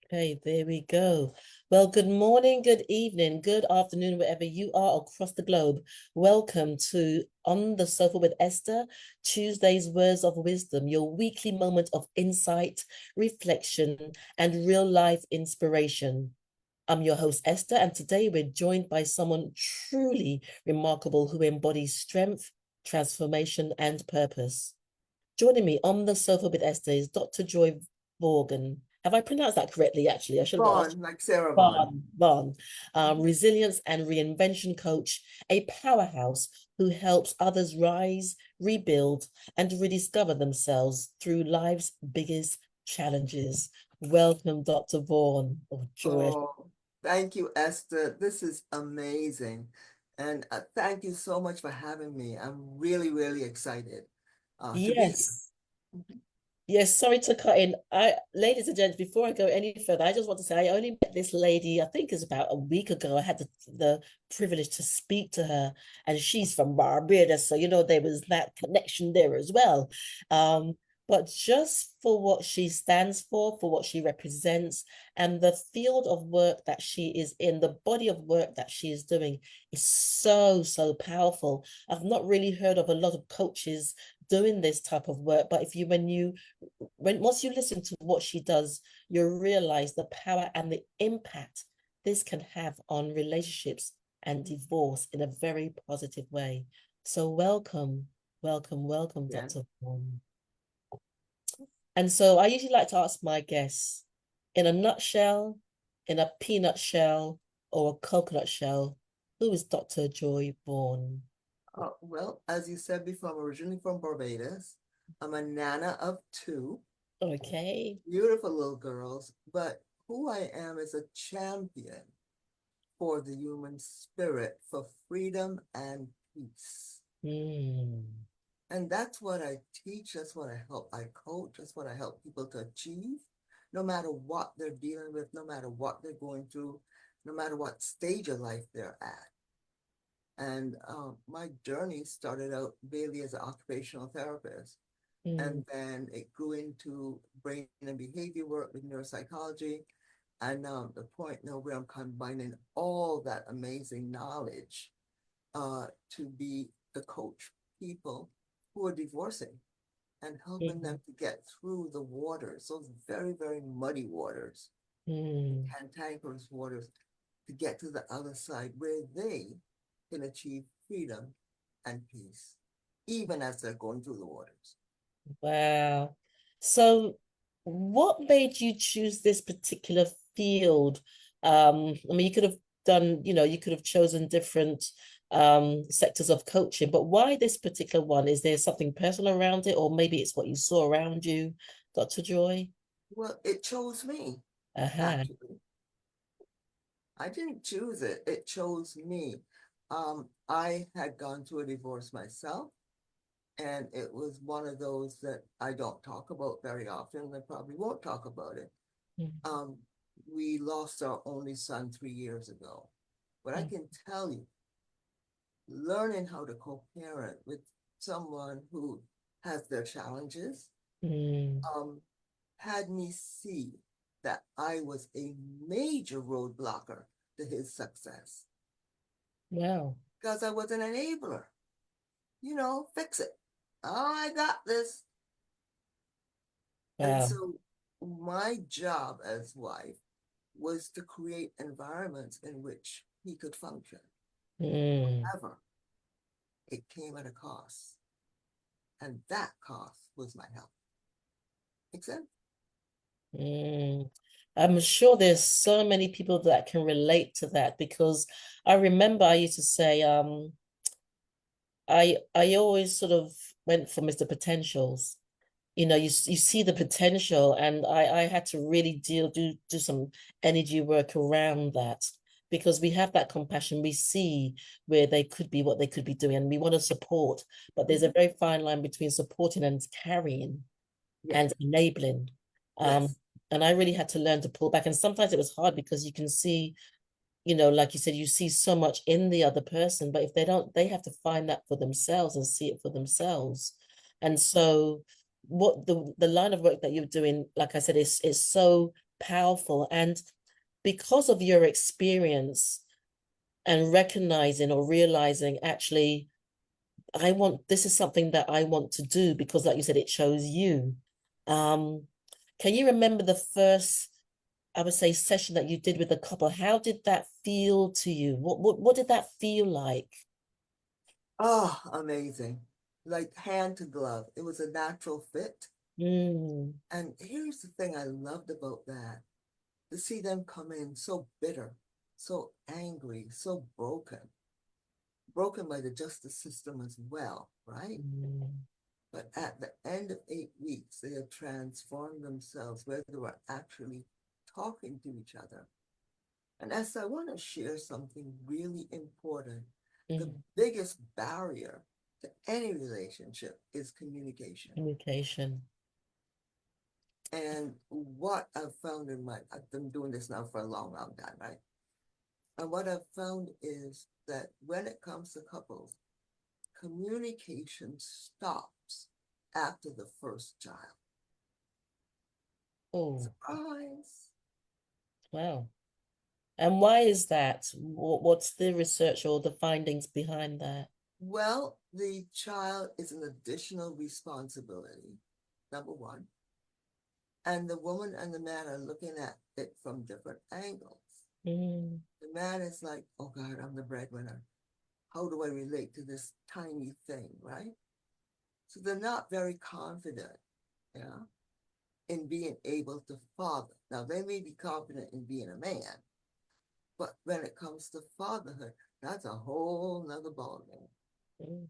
Okay, there we go. Well, good morning, good evening, good afternoon, wherever you are across the globe. Welcome to On the Sofa with Esther, Tuesday's Words of Wisdom, your weekly moment of insight, reflection, and real life inspiration. I'm your host, Esther, and today we're joined by someone truly remarkable who embodies strength, transformation, and purpose. Joining me on the sofa with Esther is Dr. Joy Vaughan. Have I pronounced that correctly? Actually, I should have asked. Vaughn, like Sarah Vaughn. Vaughan, Mhm. resilience and reinvention coach, a powerhouse who helps others rise, rebuild, and rediscover themselves through life's biggest challenges. Welcome, Dr. Vaughan. Oh, Joy. Oh, thank you, Esther. This is amazing. And thank you so much for having me. I'm really, really excited to be here. Yes. Yes, sorry to cut in. Ladies and gents, before I go any further, I just want to say I only met this lady, I think it's about a week ago. I had the privilege to speak to her, and she's from Barbados, so there was that connection there as well. But just for what she stands for what she represents, and the field of work that she is in, the body of work that she is doing is so, so powerful. I've not really heard of a lot of coaches doing this type of work, but if you when once you listen to what she does, you realize the power and the impact this can have on relationships and divorce in a very positive way. So welcome, welcome, welcome, Yeah. Dr. Vaughan. And so I usually like to ask my guests, in a nutshell, in a peanut shell, or a coconut shell, who is Dr. Joy Vaughan? Well, as you said before, I'm originally from Barbados. I'm a nana of two Okay. beautiful little girls, but who I am is a champion for the human spirit, for freedom and peace. Mm. And that's what I teach. That's what I help. I coach. That's what I help people to achieve, no matter what they're dealing with, no matter what they're going through, no matter what stage of life they're at. And my journey started out really as an occupational therapist. Mm. And then it grew into brain and behavior work with neuropsychology. And now the point now where I'm combining all that amazing knowledge to be the coach people who are divorcing and helping Mm. them to get through the waters, those very, very muddy waters, Mm. cantankerous waters, to get to the other side where they can achieve freedom and peace, even as they're going through the waters. Wow. So, what made you choose this particular field? I mean, you could have you could have chosen different sectors of coaching, but why this particular one? Is there something personal around it, or maybe it's what you saw around you, Dr. Joy? Well, it chose me, Uh-huh. actually. I didn't choose it, it chose me. I had gone through a divorce myself, and it was one of those that I don't talk about very often, and I probably won't talk about it. Um, we lost our only son 3 years ago. But I can tell you, learning how to co-parent with someone who has their challenges Mm. um, had me see that I was a major roadblocker to his success Wow. because I was an enabler. Fix it. Oh, I got this. And Wow. so my job as wife was to create environments in which he could function. Mm. However, it came at a cost, and that cost was my health. Make sense? Mm. I'm sure there's so many people that can relate to that because I remember I used to say, I always sort of went for Mr. Potentials. You see the potential, and I had to really do some energy work around that because we have that compassion. We see where they could be, what they could be doing, and we want to support. But there's a Mhm. very fine line between supporting and carrying Yeah. and enabling. Um, Yes. and I really had to learn to pull back. And sometimes it was hard because you can see, like you said, you see so much in the other person, but if they don't, they have to find that for themselves and see it for themselves. And so what the line of work that you're doing, like I said, is so powerful. And because of your experience and recognizing or realizing, actually, this is something that I want to do because, like you said, it chose you. Can you remember the first, I would say, session that you did with the couple? How did that feel to you? What did that feel like? Oh, amazing. Like hand to glove. It was a natural fit. Mm, And here's the thing I loved about that, to see them come in so bitter, so angry, so broken by the justice system as well, right? mm, But at the end of 8 weeks, they had transformed themselves where they were actually talking to each other. And as I want to share something really important, the mm. biggest barrier to any relationship is communication. Communication. And what I've found I've been doing this now for a long, long time, right? And what I've found is that when it comes to couples, communication stops after the first child. Oh, Surprise. wow. And why is that? What's the research or the findings behind that? Well, the child is an additional responsibility, number one. And the woman and the man are looking at it from different angles. Mm, The man is like, oh God, I'm the breadwinner. How do I relate to this tiny thing, right? So they're not very confident, yeah, in being able to father. Now, they may be confident in being a man, but when it comes to fatherhood, that's a whole nother ballgame. mm,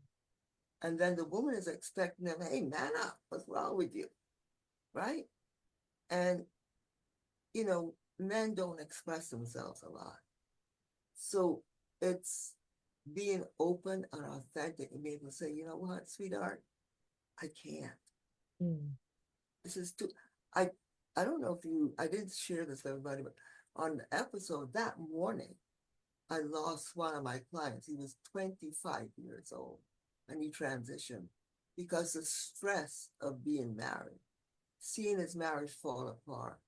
And then the woman is expecting them, hey, man up, what's wrong with you, right? And, men don't express themselves a lot. So it's being open and authentic and being able to say, you know what, sweetheart, I can't. mm. This is too. I I don't know if I didn't share this with everybody, but on the episode that morning, I lost one of my clients. He was 25 years old and he transitioned because the stress of being married, seeing his marriage fall apart,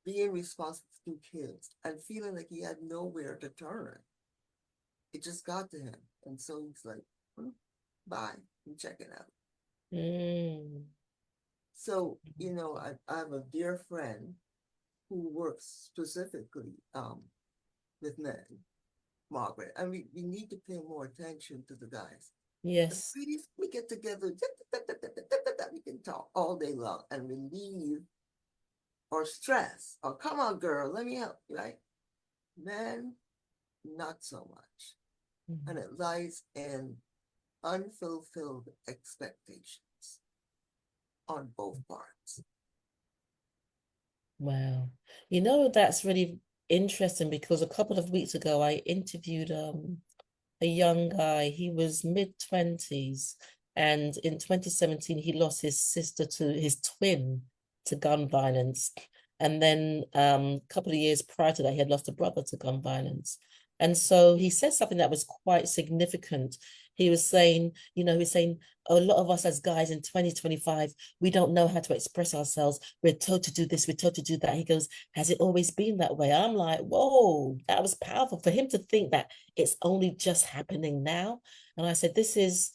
being responsible for 2 kids, and feeling like he had nowhere to turn. It just got to him. And so he's like, bye, I'm checking out. Mm. So, I have a dear friend who works specifically with men, Margaret, and we need to pay more attention to the guys. The Yes. ladies, we get together, we can talk all day long and relieve or stress. Oh, come on, girl, let me help you, right? Men, not so much. And Mm. it lies in unfulfilled expectations on both parts. Wow. That's really interesting because a couple of weeks ago I interviewed a young guy. He was mid-20s, and in 2017 he lost his sister to his twin to gun violence. And then a couple of years prior to that, he had lost a brother to gun violence. And so he said something that was quite significant. He was saying, he's saying a lot of us as guys in 2025, we don't know how to express ourselves. We're told to do this, we're told to do that. He goes, has it always been that way? I'm like, whoa, that was powerful for him to think that it's only just happening now. And I said, this has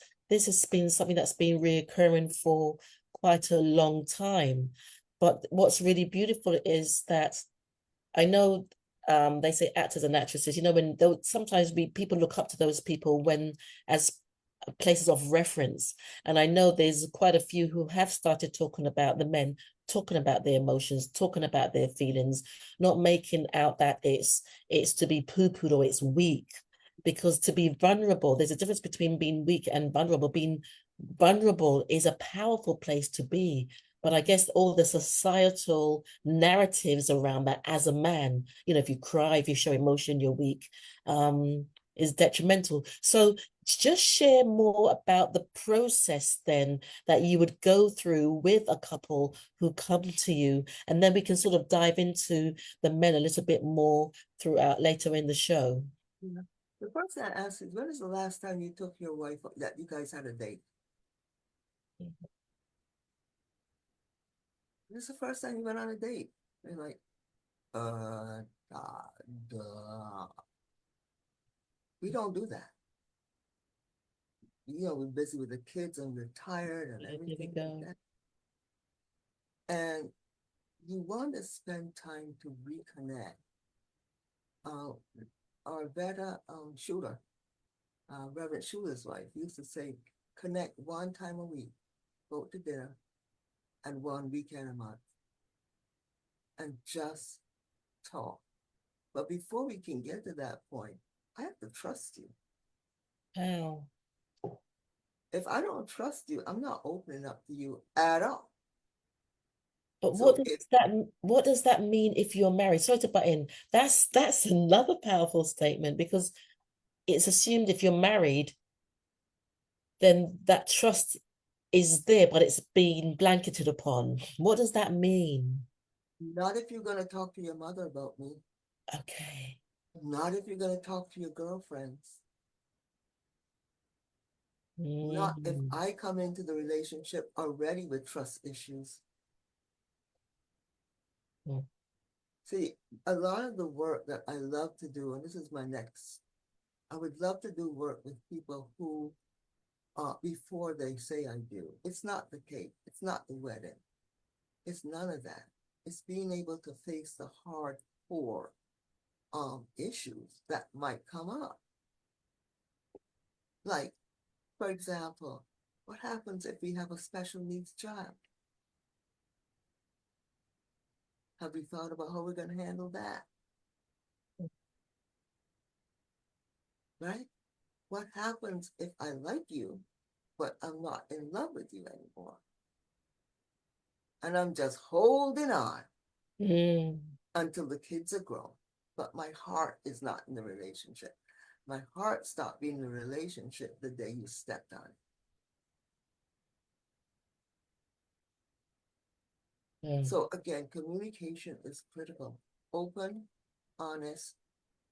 been something that's been reoccurring for quite a long time. But what's really beautiful is that I know they say actors and actresses, when sometimes people look up to those people when as places of reference. And I know there's quite a few who have started talking about the men, talking about their emotions, talking about their feelings, not making out that it's to be poo-pooed or it's weak. Because to be vulnerable, there's a difference between being weak and vulnerable. Being vulnerable is a powerful place to be. But I guess all the societal narratives around that as a man, if you cry, if you show emotion, you're weak, is detrimental. So just share more about the process then that you would go through with a couple who come to you, and then we can sort of dive into the men a little bit more throughout later in the show. Yeah. The first thing I asked is, when is the last time you took your wife that you guys had a date? This is the first time you went on a date. And like, uh, uh, duh. We don't do that. We're busy with the kids and we're tired and There we everything like go. that. And you want to spend time to reconnect. Uh, our Veda Schuler, Reverend Schuler's wife, used to say, connect one time a week, go to dinner, and one weekend a month, and just talk. But before we can get to that point, I have to trust you. Wow. If I don't trust you, I'm not opening up to you at all. But So if what does that mean if you're married? Sorry to butt in. That's another powerful statement because it's assumed if you're married, then that trust is there, but it's been blanketed upon. What does that mean? not if you're going to talk to your mother about me, Okay. not if you're going to talk to your girlfriends, not if Mm. I come into the relationship already with trust issues. Mm. See, a lot of the work that I love to do, and this is my next, I would love to do work with people who, before they say I do, it's not the cake, it's not the wedding, it's none of that. It's being able to face the hardcore issues that might come up. Like, for example, what happens if we have a special needs child? Have we thought about how we're going to handle that? Right? What happens if I like you, but I'm not in love with you anymore? And I'm just holding on Mm. until the kids are grown. But my heart is not in the relationship. My heart stopped being in the relationship the day you stepped on it. Mm. So again, communication is critical. Open, honest,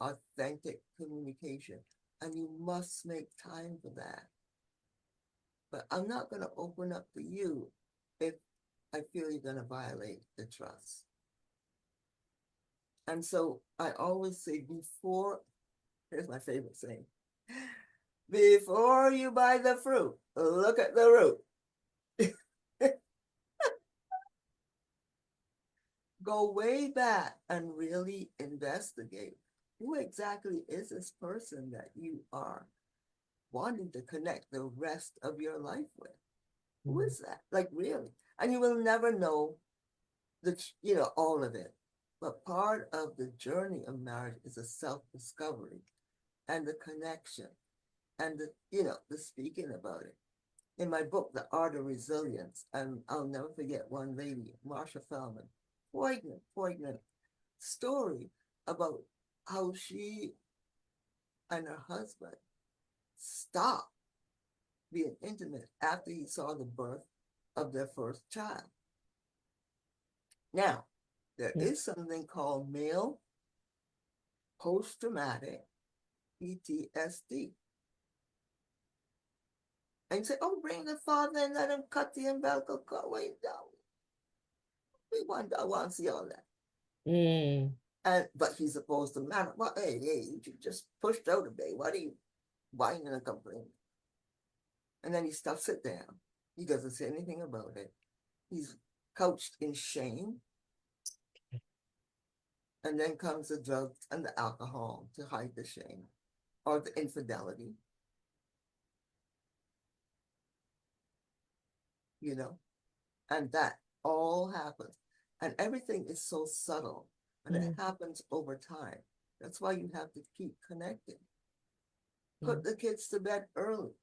authentic communication. And you must make time for that. But I'm not going to open up to you if I feel you're going to violate the trust. And so I always say here's my favorite saying, before you buy the fruit, look at the root. Go way back and really investigate who exactly is this person that you are wanting to connect the rest of your life with. Who Mm. is that? Like really? And you will never know all of it. But part of the journey of marriage is a self-discovery and the connection and the speaking about it. In my book, The Art of Resilience, and I'll never forget one lady, Marsha Feldman, poignant story about how she and her husband stopped being intimate after he saw the birth of their first child. Now, there Mm. is something called male post-traumatic PTSD. And you say, oh, bring the father and let him cut the umbilical cord. Wait, no. I want to see all that. Mm. But he's supposed to matter. Well, hey, you just pushed out a baby. What are you whining and complaining? And then he stuffs it down. He doesn't say anything about it. He's couched in shame. And then comes the drugs and the alcohol to hide the shame or the infidelity, you know? And that all happens. And everything is so subtle and it Mm. happens over time. That's why you have to keep connecting. Mm. Put the kids to bed early.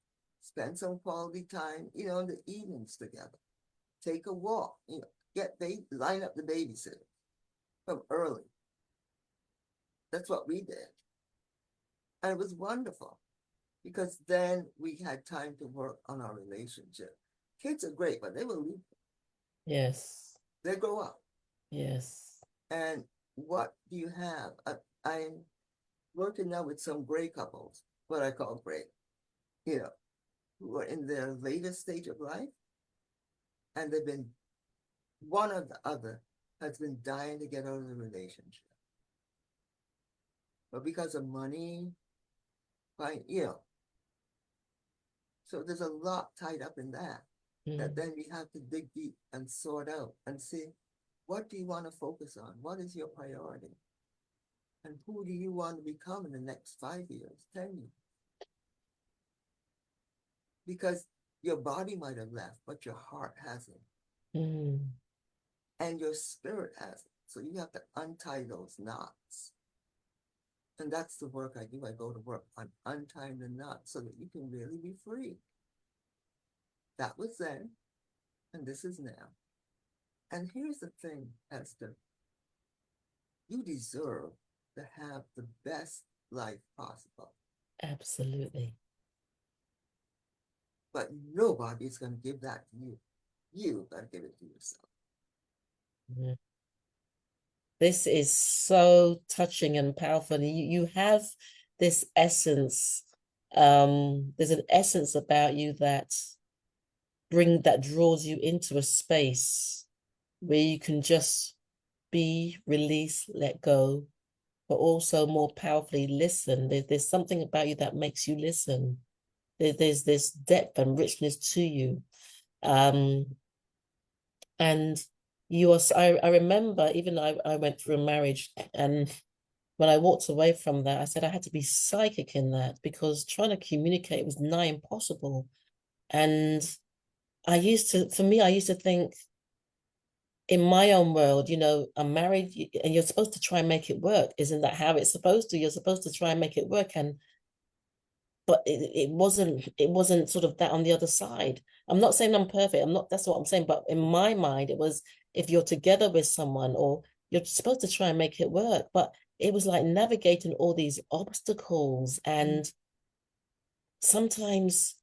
Spend some quality time, in the evenings together. Take a walk, line up the babysitter from early. That's what we did. And it was wonderful because then we had time to work on our relationship. Kids are great, but they will leave. Yes. They grow up. Yes. And what do you have? I'm working now with some gray couples, what I call gray, you know, who are in their latest stage of life, and they've been one or the other has been dying to get out of the relationship. But because of money, so there's a lot tied up in that, that then we have to dig deep and sort out and see, what do you want to focus on? What is your priority? And who do you want to become in the next 5 years, 10 years? Because your body might have left, but your heart hasn't. And your spirit hasn't. So you have to untie those knots. And that's the work I do. I go to work on untying the knots so that you can really be free. That was then, and this is now. And here's the thing, Esther. You deserve to have the best life possible. Absolutely. But nobody's going to give that to you. You got to give it to yourself. This is so touching and powerful. You have this essence. There's an essence about you that draws you into a space where you can just be, release, let go, but also more powerfully listen. There's something about you that makes you listen. There's this depth and richness to you. And I remember even I went through a marriage, and when I walked away from that, I said I had to be psychic in that, because trying to communicate was nigh impossible. And I used to think, in my own world, I'm married and you're supposed to try and make it work. Isn't that how it's supposed to? You're supposed to try and make it work. But it wasn't sort of that on the other side. I'm not saying I'm perfect. That's what I'm saying. But in my mind, it was, if you're together with someone, or you're supposed to try and make it work. But it was like navigating all these obstacles. And sometimes,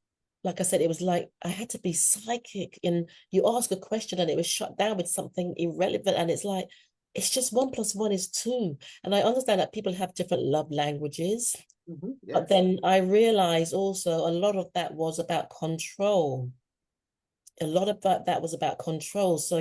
like I said, it was like I had to be psychic. And you ask a question and it was shut down with something irrelevant. And it's like, it's just 1 + 1 is 2. And I understand that people have different love languages. Yes. But then I realized also a lot of that was about control. A lot of that was about control. So,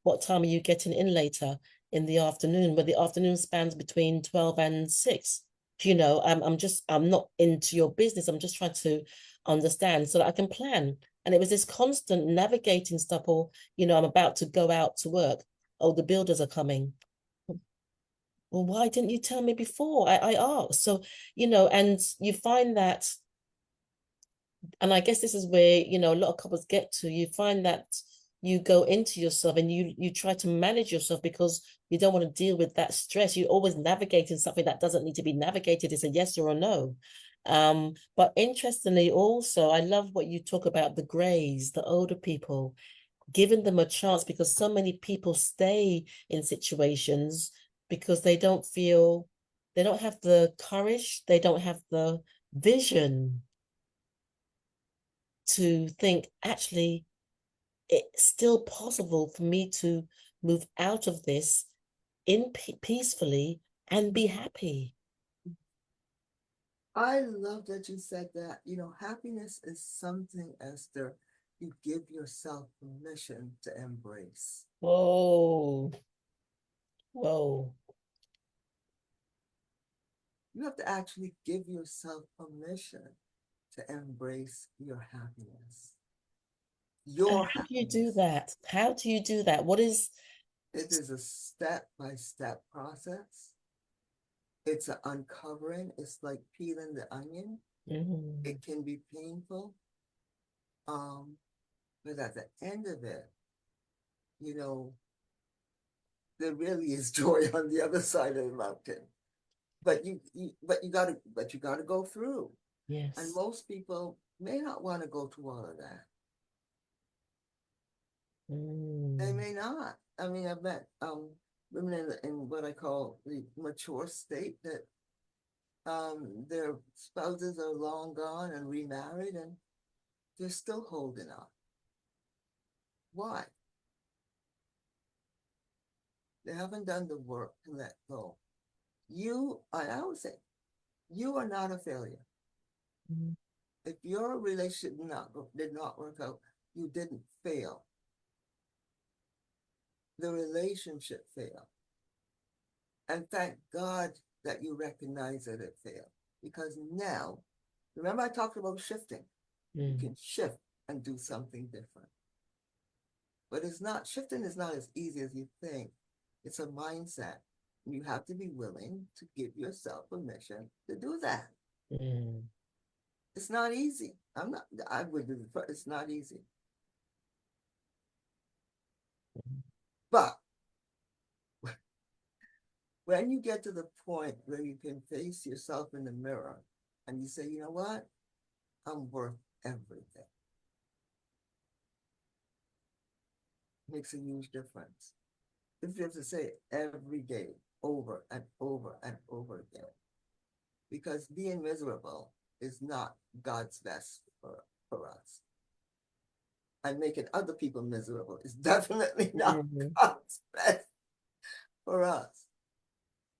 what time are you getting in later in the afternoon? Where the afternoon spans between 12 and 6. I'm not into your business. I'm just trying to understand so that I can plan. And it was this constant navigating stuff, or, I'm about to go out to work. Oh, the builders are coming. Well, why didn't you tell me before? I asked. So, and you find that, and I guess this is where, a lot of couples get to, you find that you go into yourself and you try to manage yourself, because you don't want to deal with that stress. You're always navigating something that doesn't need to be navigated. It's a yes or a no. But interestingly, also, I love what you talk about, the grays, the older people, giving them a chance, because so many people stay in situations because they don't have the courage, they don't have the vision to think, actually, it's still possible for me to move out of this peacefully and be happy. I love that you said that. Happiness is something, Esther, you give yourself permission to embrace. Whoa. Whoa. You have to actually give yourself permission to embrace your happiness. Your How do you do happiness. that? How do you do that? What is It is a step-by-step process. It's an uncovering. It's like peeling the onion. It can be painful. But at the end of it, you know, there really is joy on the other side of the mountain. But you gotta go through. And Yes. most people may not want to go through all of that. They may not. I mean, I've met women in what I call the mature state, that their spouses are long gone and remarried, and they're still holding on. Why? They haven't done the work to let go. I always say, you are not a failure. If your relationship did not work out, you didn't fail. the relationship failed. And thank God that you recognize that it failed. Because now, remember I talked about shifting. You can shift and do something different. But shifting is not as easy as you think. It's a mindset. You have to be willing to give yourself permission to do that. It's not easy. I would do it's not easy. But when you get to the point where you can face yourself in the mirror and you say, you know what? I'm worth everything. Makes a huge difference. If you have to say it every day, over and over and over again. Because being miserable is not God's best for us. And making other people miserable is definitely not God's best for us.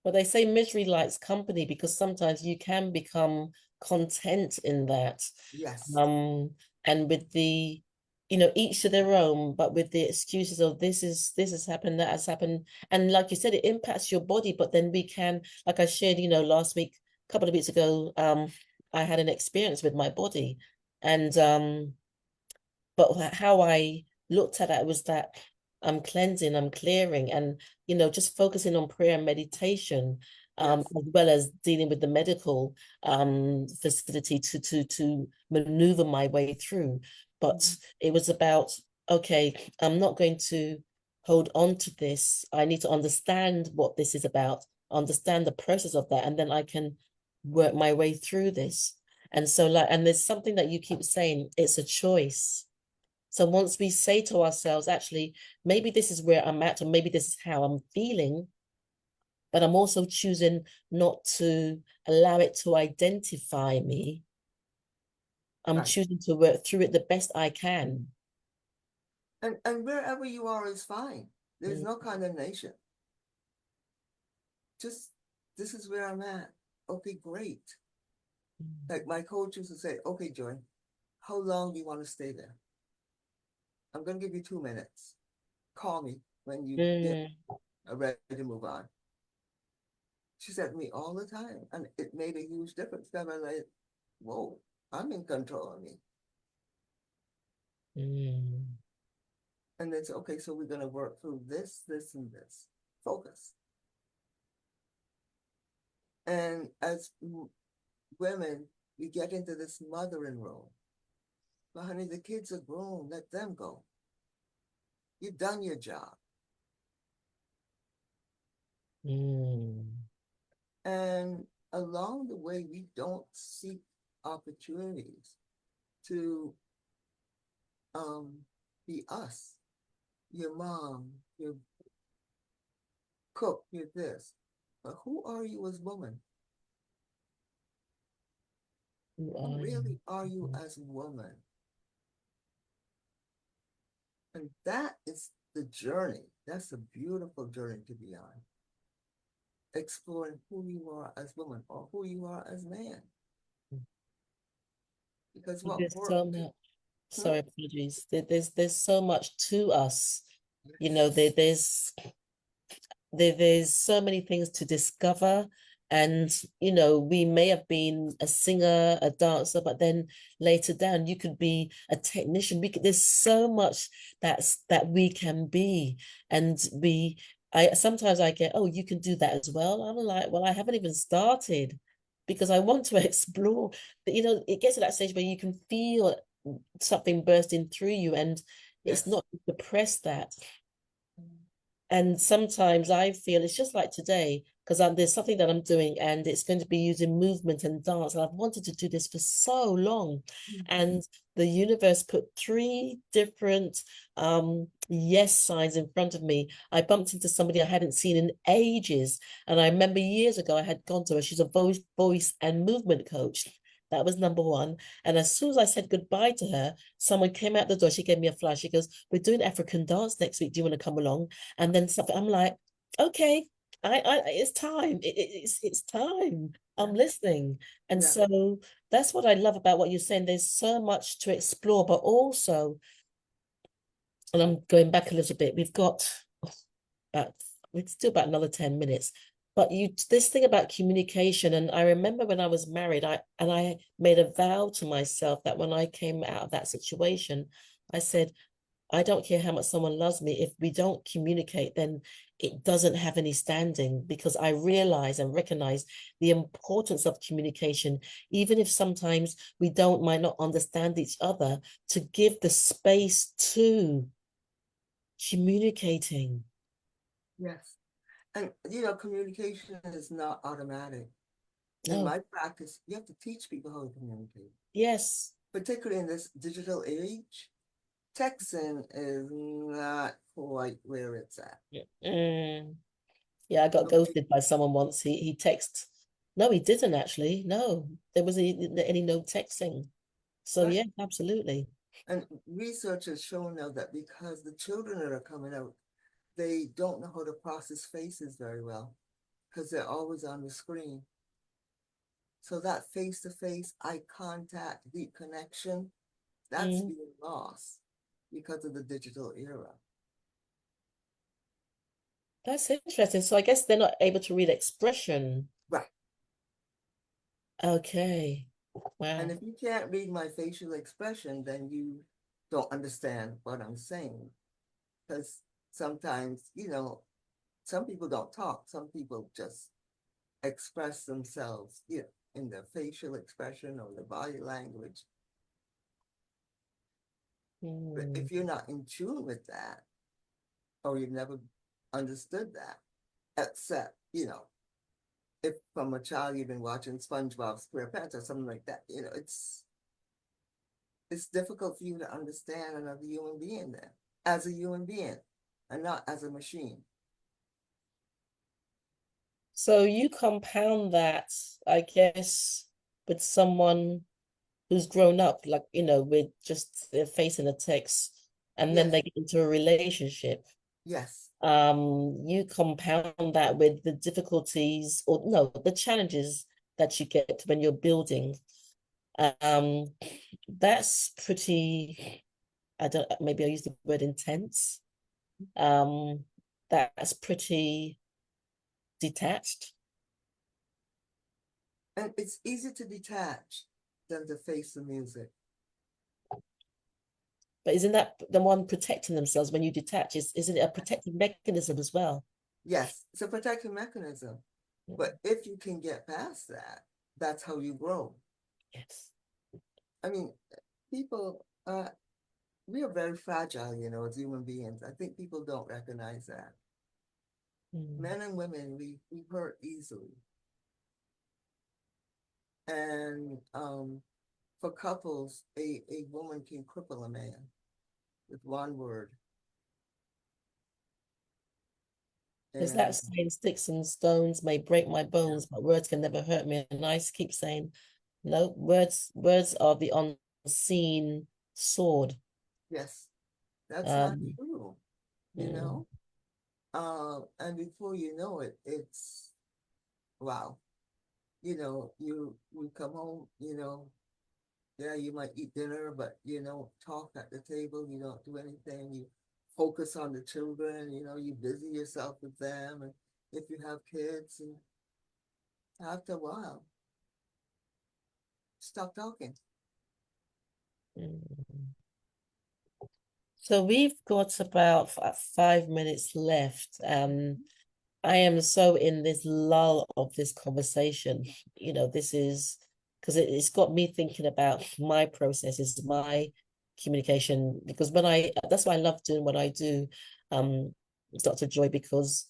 But they say misery likes company, because sometimes you can become content in that. Yes. And with the, each to their own, but with the excuses of this has happened, that has happened. And like you said, it impacts your body, but then we can, like I shared, last week, a couple of weeks ago, I had an experience with my body. And but how I looked at it was that I'm cleansing, I'm clearing, and just focusing on prayer and meditation, as well as dealing with the medical facility to maneuver my way through. But it was about, okay, I'm not going to hold on to this. I need to understand what this is about, understand the process of that, and then I can work my way through this. And so, and there's something that you keep saying, it's a choice. So once we say to ourselves, actually, maybe this is where I'm at, or maybe this is how I'm feeling, but I'm also choosing not to allow it to identify me. I'm choosing to work through it the best I can. And wherever you are is fine. There's no condemnation. Just, this is where I'm at. Okay, great. Like my coach used to say, okay, Joy, how long do you want to stay there? I'm going to give you 2 minutes. Call me when you get ready to move on. She said to me all the time, and it made a huge difference. I'm like, whoa, I'm in control of me. And then say, okay, so we're going to work through this, this, and this. Focus. And as women, we get into this mothering role. But honey, the kids are grown. Let them go. You've done your job. And along the way, we don't seek opportunities to be us. Your mom, your cook, your this. But who are you as woman? Who really are you as a woman? And that is the journey. That's a beautiful journey to be on. Exploring who you are as woman or who you are as man. Because what There's works. so much. Sorry, apologies. There's so much to us. There's so many things to discover. And we may have been a singer, a dancer, but then later down you could be a technician. There's so much that we can be. And sometimes I get, oh, you can do that as well. I'm like, well, I haven't even started, because I want to explore. It gets to that stage where you can feel something bursting through you, and it's not to suppress that. And sometimes I feel it's just like today, because there's something that I'm doing, and it's going to be using movement and dance. And I've wanted to do this for so long. And the universe put 3 different yes signs in front of me. I bumped into somebody I hadn't seen in ages. And I remember years ago, I had gone to her. She's a voice and movement coach. That was number 1. And as soon as I said goodbye to her, someone came out the door. She gave me a flash. She goes, we're doing African dance next week. Do you want to come along? And then something, I'm like, okay, it's time. It's time. I'm listening. And so that's what I love about what you're saying. There's so much to explore, but also, and I'm going back a little bit, we've got about, it's still about another 10 minutes. But this thing about communication, and I remember when I was married, I made a vow to myself that when I came out of that situation, I said, I don't care how much someone loves me. If we don't communicate, then it doesn't have any standing, because I realize and recognize the importance of communication, even if sometimes we might not understand each other, to give the space to communicating. Yes. And communication is not automatic. In No, my practice, you have to teach people how to communicate, yes. particularly in this digital age. Texting is not quite where it's at. Mm. Yeah, I got Okay. ghosted by someone once. He texted. No, he didn't actually. No, there wasn't any no texting. So Right. yeah, absolutely. And research has shown now that because the children that are coming out, they don't know how to process faces very well because they're always on the screen. So that face-to-face eye contact, deep connection, that's Mm. being lost because of the digital era. That's interesting. So I guess they're not able to read expression. Right. Okay. And Wow. if you can't read my facial expression, then you don't understand what I'm saying. Because sometimes, some people don't talk. Some people just express themselves, in their facial expression or their body language. But Mm. if you're not in tune with that, or you've never understood that, except, if from a child you've been watching SpongeBob SquarePants or something like that, it's difficult for you to understand another human being then, as a human being, and not as a machine. So you compound that, I guess, with someone who's grown up, like, with just their face in a text, and then Yes, they get into a relationship. yes, You compound that with the difficulties, or no, the challenges that you get when you're building. Um, that's pretty, I don't, maybe I use the word intense. Um, that's pretty detached. and it's easy to detach than to face the music. But isn't that the one protecting themselves when you detach? Isn't it a protective mechanism as well? Yes, it's a protective mechanism, but if you can get past that, that's how you grow. Yes. I mean, people, we are very fragile, as human beings. I think people don't recognize that. Mm. Men and women, we hurt easily. And for couples, a woman can cripple a man with one word. There's that And saying, sticks and stones may break my bones, but words can never hurt me. And I keep saying, no, words are the unseen sword. yes, that's not Um, true, you mm, know? And before you know it, it's wow. You come home, yeah, you might eat dinner, but you don't talk at the table, you don't do anything, you focus on the children, you busy yourself with them, and if you have kids, and after a while, stop talking. mm. So we've got about 5 minutes left. I am so in this lull of this conversation. This is because it's got me thinking about my processes, my communication, because that's why I love doing what I do, um, Dr. Joy, because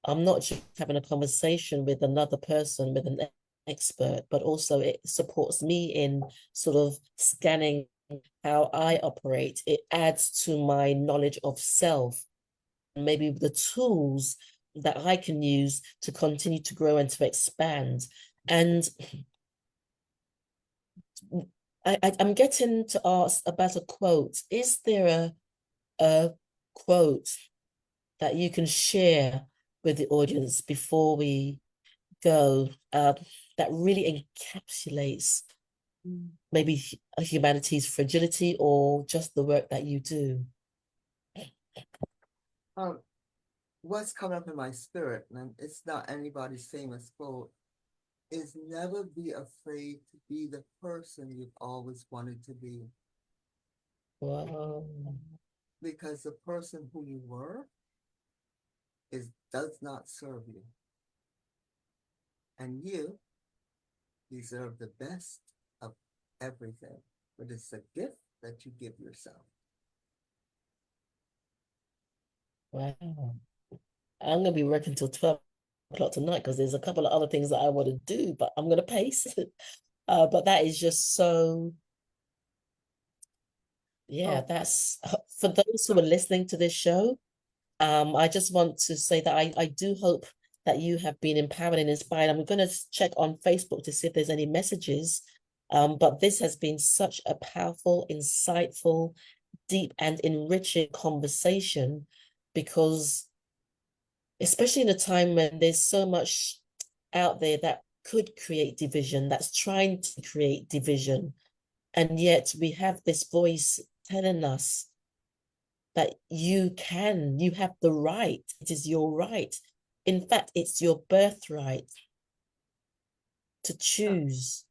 I'm not just having a conversation with another person, with an expert, but also it supports me in sort of scanning how I operate. It adds to my knowledge of self, maybe the tools that I can use to continue to grow and to expand. And I'm getting to ask about a quote. Is there a quote that you can share with the audience before we go, that really encapsulates maybe humanity's fragility or just the work that you do? Um, what's coming up in my spirit, and it's not anybody's famous quote, is never be afraid to be the person you've always wanted to be. Wow. Because the person who you were does not serve you. And you deserve the best of everything. But it's a gift that you give yourself. Wow. I'm gonna be working till 12 o'clock tonight because there's a couple of other things that I want to do, but I'm gonna pace. But that is just so, yeah, Oh, that's for those who are listening to this show. I just want to say that I do hope that you have been empowered and inspired. I'm going to check on Facebook to see if there's any messages. But this has been such a powerful, insightful, deep, and enriching conversation because, especially in a time when there's so much out there that could create division, that's trying to create division, and yet we have this voice telling us that you have the right. It is your right. In fact, it's your birthright to choose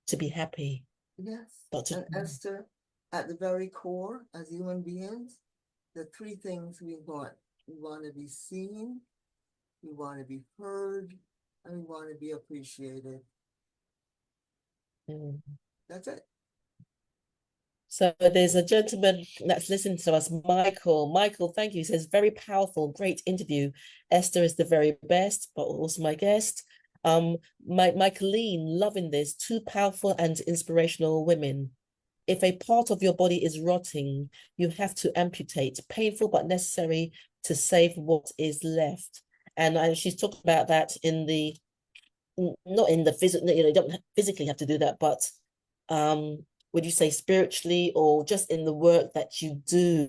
to be happy. yes. Dr. And Esther, at the very core, as human beings, the three things we want to be seen, we want to be heard, and we want to be appreciated. Mm. That's it. So there's a gentleman that's listening to us, Michael. Michael, thank you. He says, very powerful, great interview. Esther is the very best, but also my guest. Michaeline, loving this. Two powerful and inspirational women. If a part of your body is rotting, you have to amputate. Painful but necessary to save what is left. And she's talking about that in the, not in the physical, you don't physically have to do that, but would you say spiritually or just in the work that you do,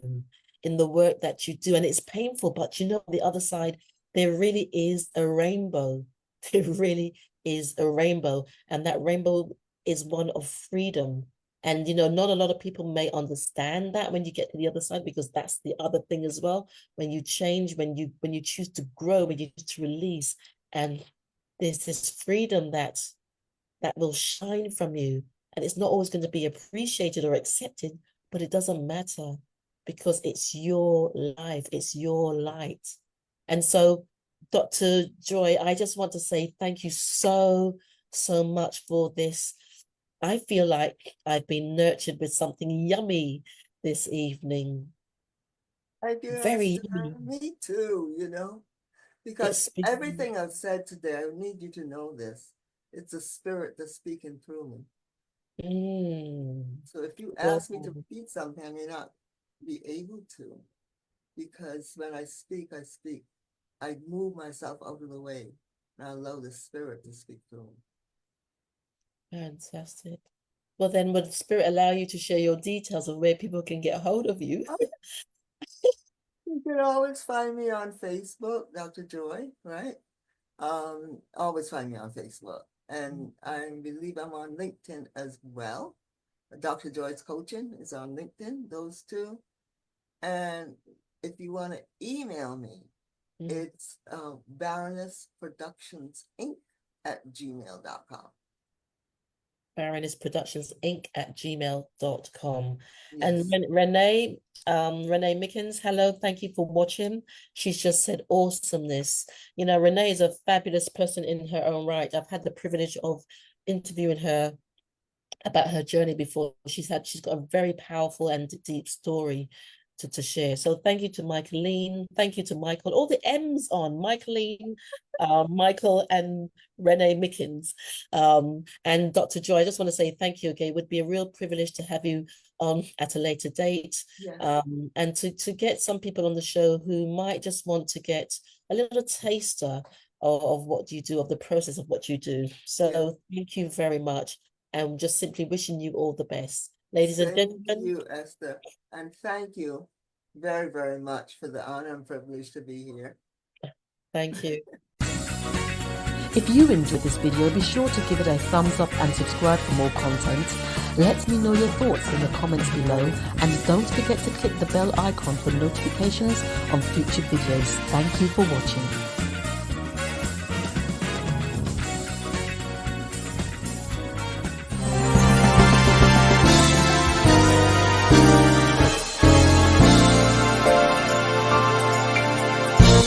in the work that you do. And it's painful, but the other side, there really is a rainbow. There really is a rainbow. And that rainbow is one of freedom. And not a lot of people may understand that when you get to the other side, because that's the other thing as well. When you change, when you choose to grow, when you choose to release, and there's this freedom that will shine from you. And it's not always going to be appreciated or accepted, but it doesn't matter because it's your life, it's your light. And so, Dr. Joy, I just want to say thank you so, so much for this. I feel like I've been nurtured with something yummy this evening. Thank you, Very Esther. yummy. Me too, because It's been, everything I've said today, I need you to know this. It's a spirit that's speaking through me. mm, So if you well, ask me to repeat something, I may not be able to, because when I speak, I move myself out of the way and I allow the spirit to speak through me. fantastic. Well, then, would Spirit allow you to share your details of where people can get a hold of you? Oh, you can always find me on Facebook, Dr. Joy, right? Always find me on Facebook. And I believe I'm on LinkedIn as well. Dr. Joy's coaching is on LinkedIn, those two. And if you want to email me, Mm. it's Baroness Productions Inc. at gmail.com. Baroness Productions Inc. at gmail.com. And Yes. Renee Mickens, hello, thank you for watching. She's just said awesomeness. Renee is a fabulous person in her own right. I've had the privilege of interviewing her about her journey before. She's got a very powerful and deep story to share. So thank you to Michaeline, thank you to Michael, all the M's on Michaeline, Michael and Renee Mickens, and Dr. Joy. I just want to say thank you again. It would be a real privilege to have you on at a later date, Yes. and to get some people on the show who might just want to get a little taster of what you do, of the process of what you do. Yes. So thank you very much. And just simply wishing you all the best. Ladies and Same to gentlemen, you, Esther. And thank you very, very much for the honor and privilege to be here. thank you. If you enjoyed this video, be sure to give it a thumbs up and subscribe for more content. Let me know your thoughts in the comments below, and don't forget to click the bell icon for notifications on future videos. Thank you for watching.